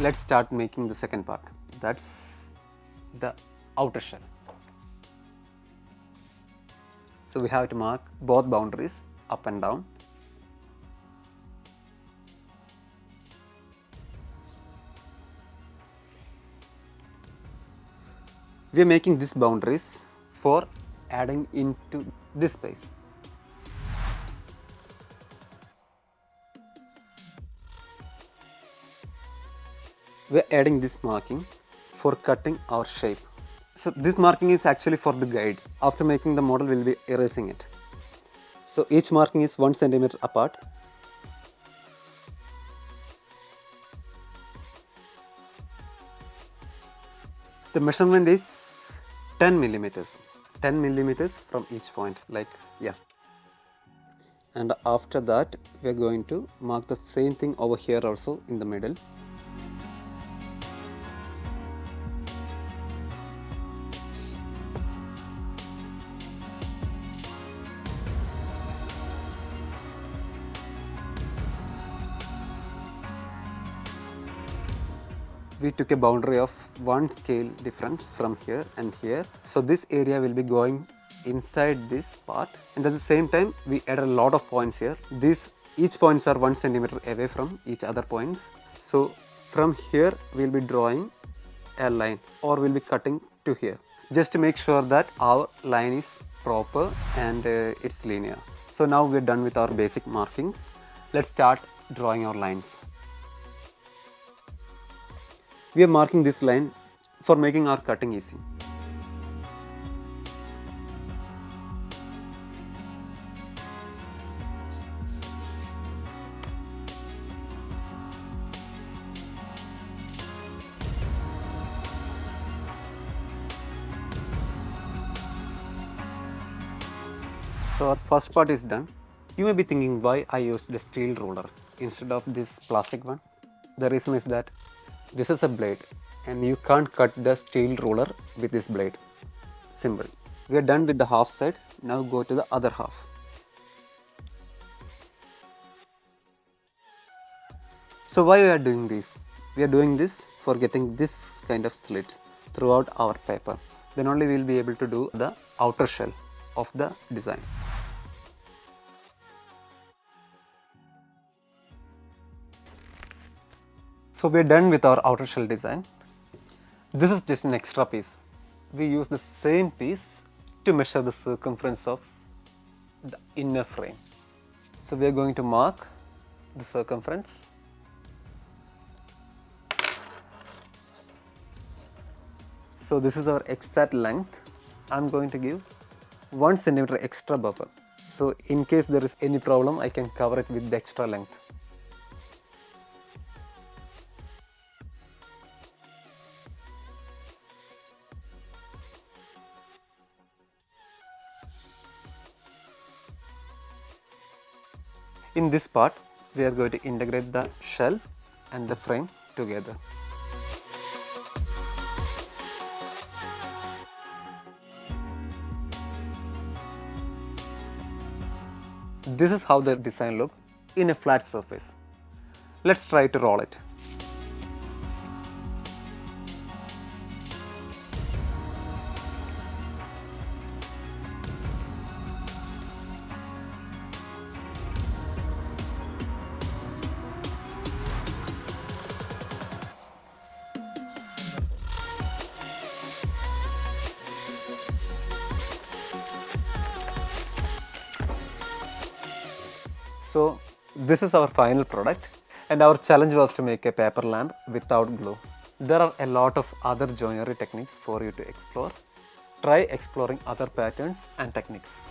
let's start making the second part. That's the outer shell. So we have to mark both boundaries up and down. We are making these boundaries for adding into this space. We are adding this marking for cutting our shape. So this marking is actually for the guide. After making the model, we will be erasing it. So each marking is 1 centimeter apart. The measurement is 10 millimeters. 10 millimeters from each point, like, yeah. And after that, we are going to mark the same thing over here also in the middle. We took a boundary of 1 scale difference from here and here. So this area will be going inside this part, and at the same time we add a lot of points here. Each points are 1 centimeter away from each other points. So from here we will be drawing a line, or we'll be cutting to here, just to make sure that our line is proper and it's linear. So now we're done with our basic markings. Let's start drawing our lines. We are marking this line for making our cutting easy. So our first part is done. You may be thinking why I used a steel ruler instead of this plastic one. The reason is that this is a blade and you can't cut the steel ruler with this blade. Simple. We are done with the half side. Now go to the other half. So why we are doing this? We are doing this for getting this kind of slits throughout our paper. Then only we will be able to do the outer shell of the design. So we are done with our outer shell design. This is just an extra piece. We use the same piece to measure the circumference of the inner frame. So we are going to mark the circumference. So this is our exact length. I am going to give 1 centimeter extra buffer. So in case there is any problem, I can cover it with the extra length. In this part, we are going to integrate the shell and the frame together. This is how the design looks in a flat surface. Let's try to roll it. So this is our final product, and our challenge was to make a paper lamp without glue. There are a lot of other joinery techniques for you to explore. Try exploring other patterns and techniques.